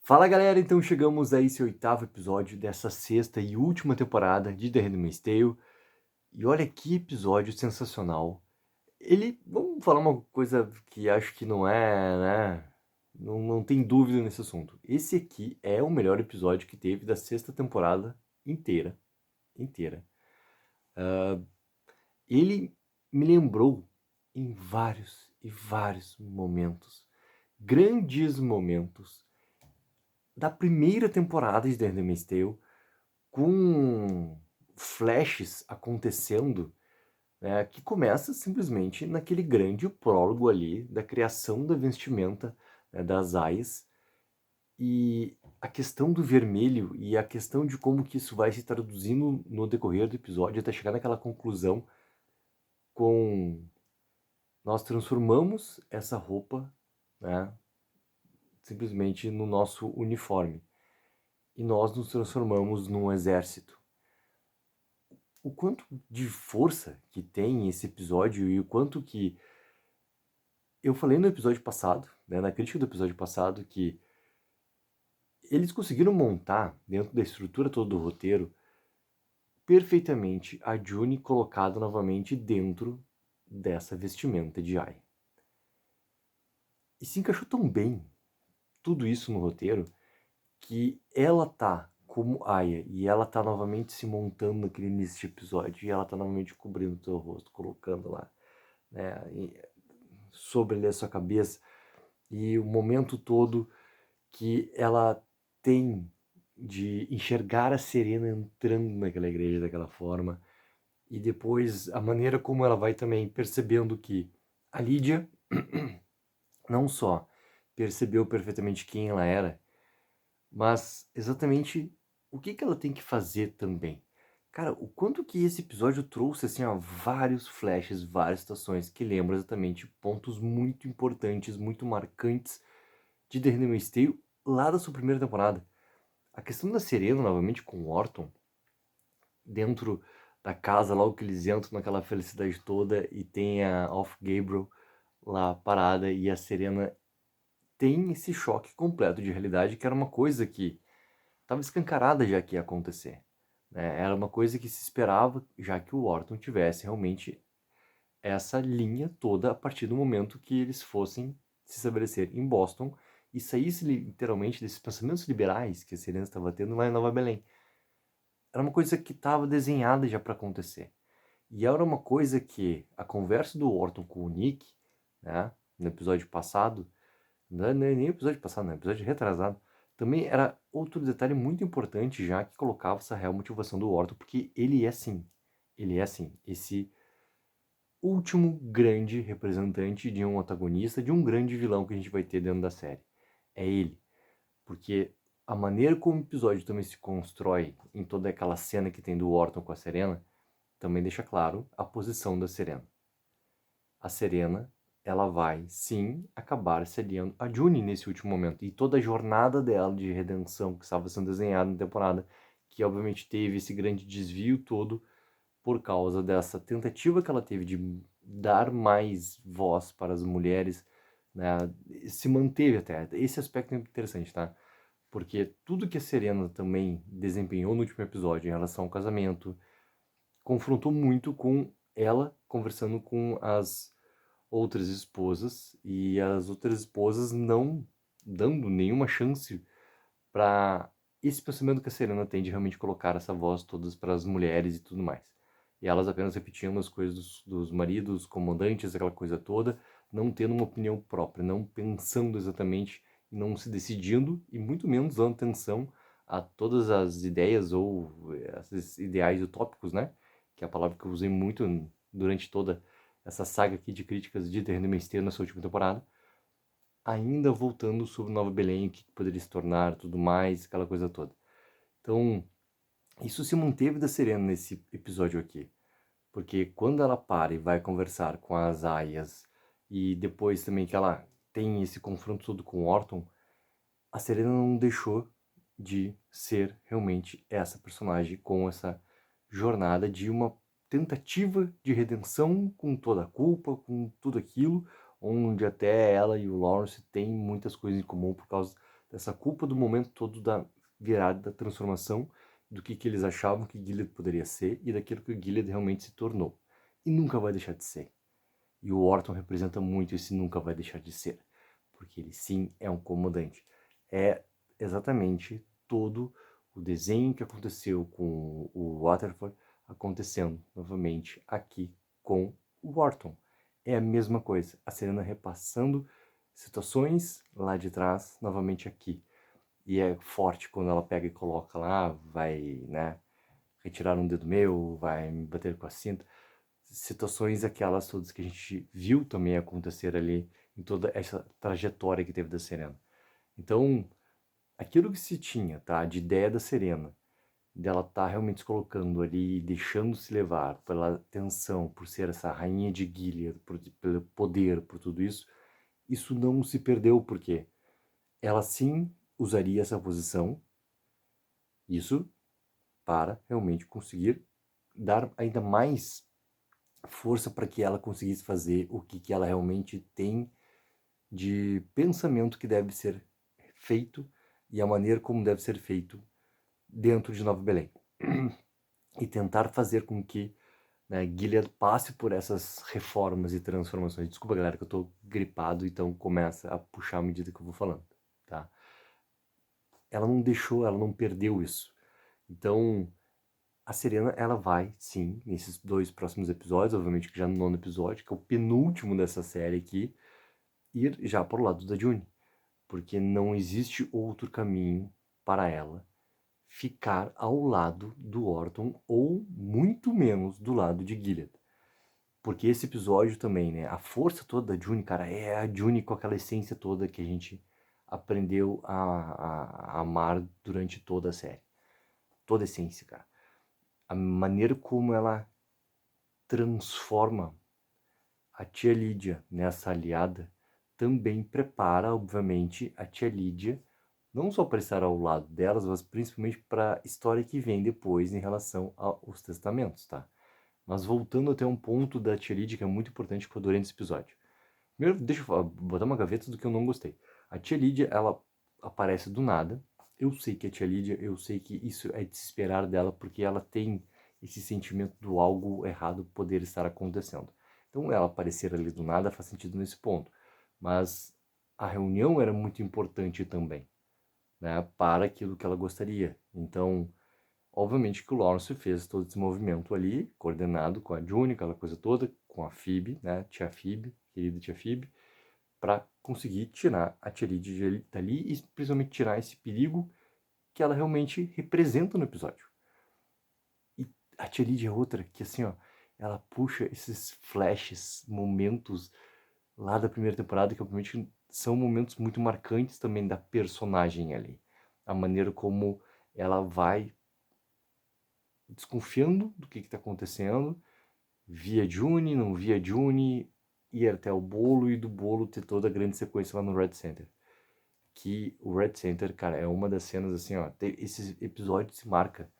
Fala galera, então chegamos a esse oitavo episódio dessa sexta e última temporada de The Handmaid's Tale. E olha que episódio sensacional. Vamos falar uma coisa que acho que não é, né? Não tem dúvida nesse assunto. Esse aqui é o melhor episódio que teve da sexta temporada inteira. Inteira. Ele me lembrou em vários e vários momentos, grandes momentos, da primeira temporada de The Handmaid's Tale, com flashes acontecendo, né, que começa simplesmente naquele grande prólogo ali da criação da vestimenta, né, das aias, e a questão do vermelho e a questão de como que isso vai se traduzindo no decorrer do episódio até chegar naquela conclusão com nós transformamos essa roupa, né, simplesmente no nosso uniforme e nós nos transformamos num exército. O quanto de força que tem esse episódio e o quanto que eu falei no episódio passado, né, na crítica do episódio passado, que eles conseguiram montar dentro da estrutura toda do roteiro perfeitamente a June colocada novamente dentro dessa vestimenta de Ai. E se encaixou tão bem tudo isso no roteiro que ela tá como Aya e ela tá novamente se montando naquele início de episódio e ela tá novamente cobrindo o seu rosto, colocando lá, né, sobre ali a sua cabeça, e o momento todo que ela tem de enxergar a Serena entrando naquela igreja daquela forma, e depois a maneira como ela vai também percebendo que a Lídia não só percebeu perfeitamente quem ela era, mas exatamente o que ela tem que fazer também. Cara, o quanto que esse episódio trouxe, assim, ó, vários flashes, várias situações que lembram exatamente pontos muito importantes, muito marcantes de The Handmaid's Tale lá da sua primeira temporada. A questão da Serena, novamente, com o Orton, dentro da casa, logo que eles entram naquela felicidade toda e tem a Off Gabriel lá parada e a Serena tem esse choque completo de realidade, que era uma coisa que estava escancarada já que ia acontecer, né? Era uma coisa que se esperava já que o Orton tivesse realmente essa linha toda a partir do momento que eles fossem se estabelecer em Boston e saísse literalmente desses pensamentos liberais que a Serena estava tendo lá em Nova Belém. Era uma coisa que estava desenhada já para acontecer. E era uma coisa que a conversa do Orton com o Nick, né, no episódio passado, não é nem o episódio passado, não, episódio retrasado, também era outro detalhe muito importante já que colocava essa real motivação do Orton, porque ele é assim, esse último grande representante de um antagonista, de um grande vilão que a gente vai ter dentro da série. É ele. Porque a maneira como o episódio também se constrói em toda aquela cena que tem do Orton com a Serena, também deixa claro a posição da Serena. A Serena, ela vai, sim, acabar se aliando a June nesse último momento. E toda a jornada dela de redenção que estava sendo desenhada na temporada, que obviamente teve esse grande desvio todo por causa dessa tentativa que ela teve de dar mais voz para as mulheres, né, se manteve até. Esse aspecto é interessante, tá? Porque tudo que a Serena também desempenhou no último episódio em relação ao casamento confrontou muito com ela conversando com as outras esposas e as outras esposas não dando nenhuma chance para esse pensamento que a Serena tem de realmente colocar essa voz todas para as mulheres e tudo mais. E elas apenas repetindo as coisas dos maridos, comandantes, aquela coisa toda, não tendo uma opinião própria, não pensando exatamente, não se decidindo e muito menos dando atenção a todas as ideias ou esses ideais utópicos, né? Que é a palavra que eu usei muito durante toda essa saga aqui de críticas de The Handmaid's Tale nessa última temporada, ainda voltando sobre Nova Belém, o que poderia se tornar, tudo mais, aquela coisa toda. Então, isso se manteve da Serena nesse episódio aqui, porque quando ela para e vai conversar com as aias, e depois também que ela tem esse confronto todo com Orton, a Serena não deixou de ser realmente essa personagem com essa jornada de uma tentativa de redenção com toda a culpa, com tudo aquilo, onde até ela e o Lawrence têm muitas coisas em comum por causa dessa culpa do momento todo da virada, da transformação, do que eles achavam que Gilead poderia ser e daquilo que o Gilead realmente se tornou. E nunca vai deixar de ser. E o Orton representa muito esse nunca vai deixar de ser. Porque ele sim é um comandante. É exatamente todo o desenho que aconteceu com o Waterford acontecendo novamente aqui com o Orton. É a mesma coisa. A Serena repassando situações lá de trás, novamente aqui. E é forte quando ela pega e coloca lá, vai, né, retirar um dedo meu, vai me bater com a cinta. Situações aquelas todas que a gente viu também acontecer ali em toda essa trajetória que teve da Serena. Então, aquilo que se tinha, tá, de ideia da Serena, dela tá realmente se colocando ali, deixando-se levar pela tensão, por ser essa rainha de Gilead, pelo poder, por tudo isso, isso não se perdeu, porque ela sim usaria essa posição, isso para realmente conseguir dar ainda mais força para que ela conseguisse fazer o que ela realmente tem de pensamento que deve ser feito e a maneira como deve ser feito dentro de Nova Belém. E tentar fazer com que, né, Gilead passe por essas reformas e transformações. Desculpa, galera, que eu tô gripado, então começa a puxar à medida que eu vou falando, tá? Ela não deixou, ela não perdeu isso. Então, a Serena, ela vai, sim, nesses 2 próximos episódios, obviamente que já no 9º episódio, que é o penúltimo dessa série aqui, ir já para o lado da June. Porque não existe outro caminho para ela ficar ao lado do Orton, ou muito menos do lado de Gilead. Porque esse episódio também, né, a força toda da June, cara, é a June com aquela essência toda que a gente aprendeu a amar durante toda a série. Toda a essência, cara. A maneira como ela transforma a tia Lídia nessa aliada também prepara, obviamente, a tia Lídia não só para estar ao lado delas, mas principalmente para a história que vem depois em relação aos testamentos, tá? Mas voltando até um ponto da tia Lídia que é muito importante que eu adorei nesse episódio. Primeiro, deixa eu botar uma gaveta do que eu não gostei. A tia Lídia, ela aparece do nada. Eu sei que a tia Lídia, eu sei que isso é de se esperar dela, porque ela tem esse sentimento do algo errado poder estar acontecendo. Então, ela aparecer ali do nada faz sentido nesse ponto. Mas a reunião era muito importante também, né, para aquilo que ela gostaria. Então, obviamente que o Lawrence fez todo esse movimento ali, coordenado com a June, aquela coisa toda, com a Phoebe, né, tia Phoebe, querida tia Phoebe, para conseguir tirar a tia Lydia dali e principalmente tirar esse perigo que ela realmente representa no episódio. E a tia Lydia é outra que, assim, ó, ela puxa esses flashes, momentos lá da primeira temporada que obviamente são momentos muito marcantes também da personagem ali. A maneira como ela vai desconfiando do que está acontecendo, via June, não via June, ir até o bolo e do bolo ter toda a grande sequência lá no Red Center. Que o Red Center, cara, é uma das cenas assim, ó, esse episódio se marca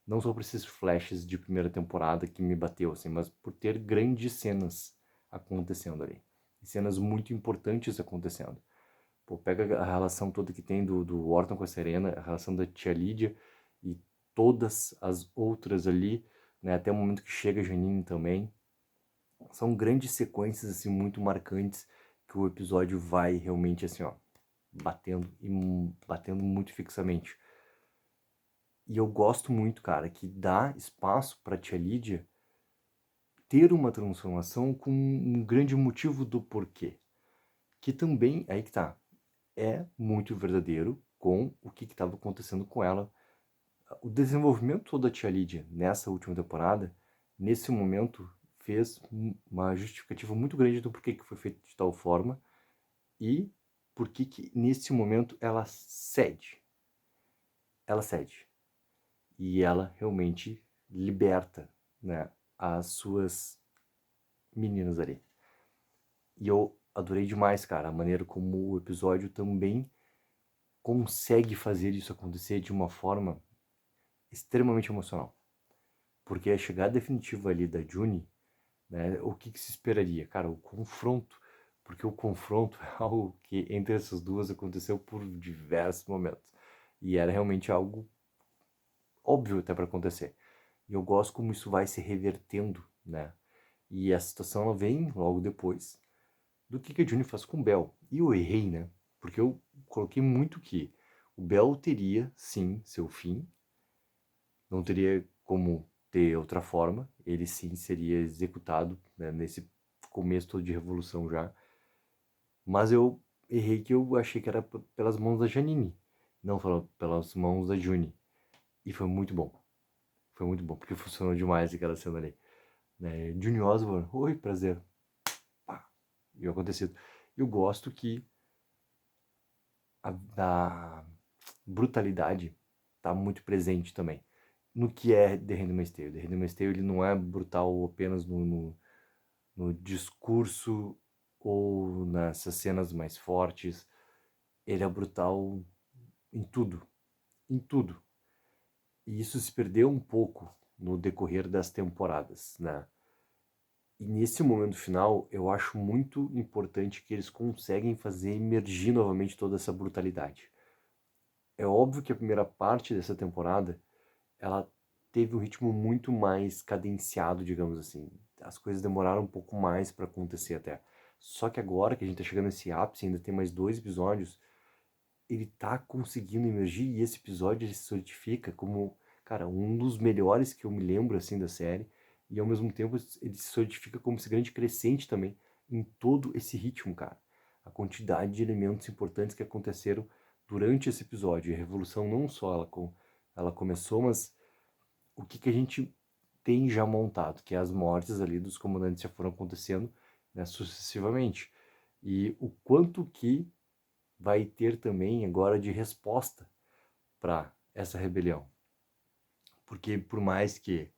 não só por esses flashes de primeira temporada que me bateu, assim, mas por ter grandes cenas acontecendo ali. E cenas muito importantes acontecendo. Pô, pega a relação toda que tem do Orton com a Serena, a relação da tia Lídia e todas as outras ali, né, até o momento que chega a Janine também. São grandes sequências, assim, muito marcantes que o episódio vai realmente, assim, ó, batendo e batendo muito fixamente. E eu gosto muito, cara, que dá espaço pra tia Lídia ter uma transformação com um grande motivo do porquê. Que também, aí que tá, é muito verdadeiro com o que estava acontecendo com ela. O desenvolvimento todo da tia Lídia nessa última temporada, nesse momento, fez uma justificativa muito grande do porquê que foi feito de tal forma e por que nesse momento ela cede. Ela cede. E ela realmente liberta, né, as suas meninas ali. E eu adorei demais, cara, a maneira como o episódio também consegue fazer isso acontecer de uma forma extremamente emocional. Porque a chegada definitiva ali da June, né, o que se esperaria? Cara, o confronto porque o confronto é algo que entre essas duas aconteceu por diversos momentos. E era realmente algo óbvio até para acontecer. E eu gosto como isso vai se revertendo, né? E a situação ela vem logo depois do que a June faz com o Bell. E eu errei, né? Porque eu coloquei muito que o Bell teria, sim, seu fim. Não teria como ter outra forma. Ele, sim, seria executado, né, nesse começo todo de revolução já. Mas eu errei que eu achei que era pelas mãos da Janine. Não pelas mãos da June. E foi muito bom. Foi muito bom, porque funcionou demais aquela cena ali. Né? June Osborne, oi, prazer. Pá, e o acontecido. Eu gosto que a brutalidade tá muito presente também no que é The Handmaid's Tale. The Handmaid's Tale ele não é brutal apenas no discurso ou nessas cenas mais fortes. Ele é brutal em tudo, em tudo. E isso se perdeu um pouco no decorrer das temporadas, né? E nesse momento final, eu acho muito importante que eles conseguem fazer emergir novamente toda essa brutalidade. É óbvio que a primeira parte dessa temporada, ela teve um ritmo muito mais cadenciado, digamos assim. As coisas demoraram um pouco mais para acontecer até. Só que agora que a gente tá chegando nesse ápice, ainda tem mais 2 episódios, ele tá conseguindo emergir e esse episódio ele se solidifica como, cara, um dos melhores que eu me lembro assim da série e ao mesmo tempo ele se solidifica como esse grande crescente também em todo esse ritmo, cara. A quantidade de elementos importantes que aconteceram durante esse episódio. E a revolução não só ela começou, mas o que a gente tem já montado, que é as mortes ali dos comandantes já foram acontecendo, né, sucessivamente. E o quanto que vai ter também agora de resposta para essa rebelião. Porque por mais que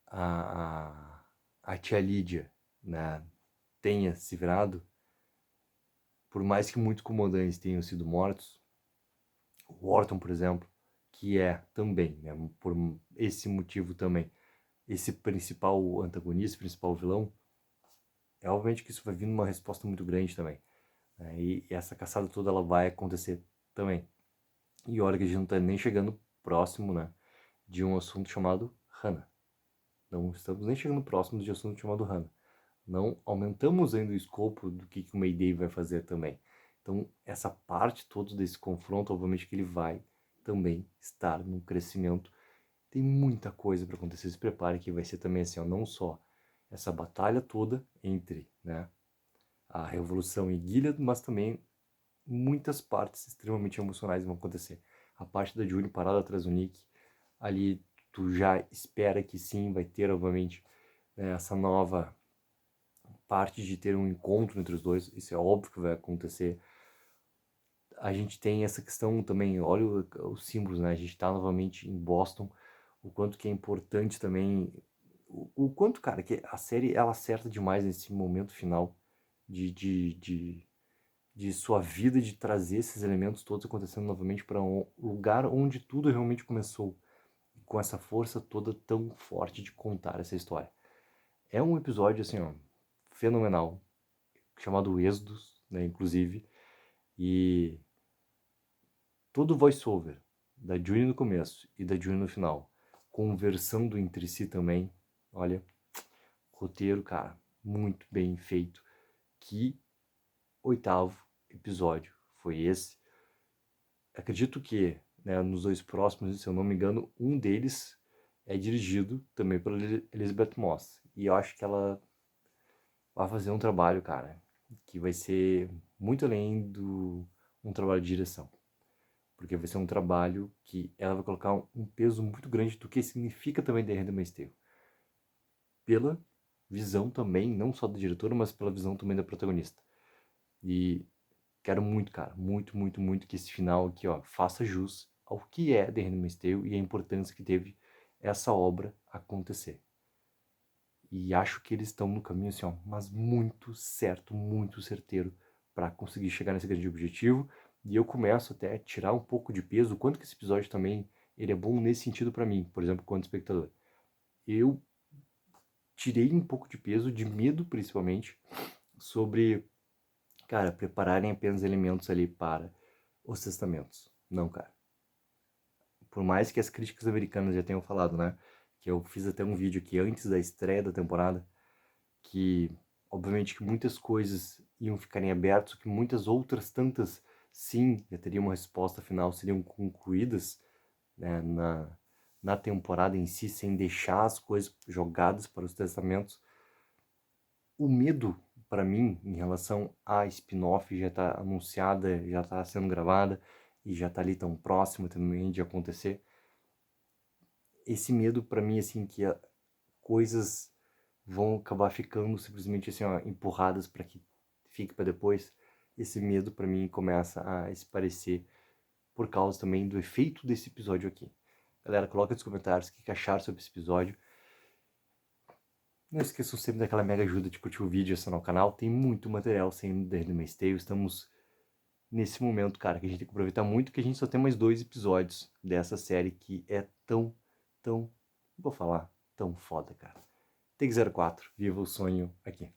a tia Lídia, né, tenha se virado, por mais que muitos comandantes tenham sido mortos, o Orton, por exemplo, que é também, né, por esse motivo também, esse principal antagonista, principal vilão, é obviamente que isso vai vir numa resposta muito grande também. Né, e essa caçada toda ela vai acontecer também. E olha que a gente não está nem chegando próximo, né, de um assunto chamado Hannah. Não estamos nem chegando próximo de um assunto chamado Hannah. Não aumentamos ainda o escopo do que o Mayday vai fazer também. Então, essa parte toda desse confronto, obviamente que ele vai também estar num crescimento. Tem muita coisa para acontecer. Se prepare que vai ser também assim, ó, não só essa batalha toda entre, né, a Revolução e Gilead, mas também muitas partes extremamente emocionais vão acontecer. A parte da Julie parada atrás do Nick, ali tu já espera que sim, vai ter obviamente, né, essa nova parte de ter um encontro entre os dois, isso é óbvio que vai acontecer. A gente tem essa questão também, olha os símbolos, né? A gente tá novamente em Boston, o quanto que é importante também, o quanto, cara, que a série ela acerta demais nesse momento final de, de, de, de sua vida, de trazer esses elementos todos acontecendo novamente para um lugar onde tudo realmente começou, com essa força toda tão forte de contar essa história. É um episódio, assim, ó, fenomenal, chamado Êxodos, né, inclusive, e todo o voice-over da June no começo e da June no final, conversando entre si também, olha, roteiro, cara, muito bem feito. Que 8º episódio foi esse? Acredito que, né, nos 2 próximos, se eu não me engano, um deles é dirigido também pela Elizabeth Moss. E eu acho que ela vai fazer um trabalho, cara, que vai ser muito além do um trabalho de direção. Porque vai ser um trabalho que ela vai colocar um peso muito grande do que significa também The Handmaid's Tale. Pela visão também, não só da diretora, mas pela visão também da protagonista. E quero muito, cara, muito, muito, muito que esse final aqui, ó, faça jus ao que é The Handmaid's Tale e a importância que teve essa obra acontecer. E acho que eles estão no caminho assim, ó, mas muito certo, muito certeiro para conseguir chegar nesse grande objetivo. E eu começo até a tirar um pouco de peso, o quanto que esse episódio também ele é bom nesse sentido para mim, por exemplo, quanto espectador. Eu tirei um pouco de peso, de medo principalmente, sobre cara, prepararem apenas elementos ali para os testamentos. Não, cara. Por mais que as críticas americanas já tenham falado, né? Que eu fiz até um vídeo aqui antes da estreia da temporada, que obviamente que muitas coisas iam ficar em aberto, que muitas outras tantas sim já teriam uma resposta final, seriam concluídas, né, na temporada em si, sem deixar as coisas jogadas para os testamentos. O medo, para mim, em relação à spin-off já está anunciada, já está sendo gravada e já está ali tão próximo também de acontecer. Esse medo, para mim, assim, que coisas vão acabar ficando simplesmente assim, ó, empurradas para que fique para depois. Esse medo, para mim, começa a esparecer por causa também do efeito desse episódio aqui. Galera, coloca nos comentários o que acharam sobre esse episódio. Não esqueçam sempre daquela mega ajuda de curtir o vídeo e assinar o canal. Tem muito material saindo da Handmaid's Tale. Estamos nesse momento, cara, que a gente tem que aproveitar muito, que a gente só tem mais 2 episódios dessa série que é tão, vou falar, tão foda, cara. Take 04, viva o sonho aqui.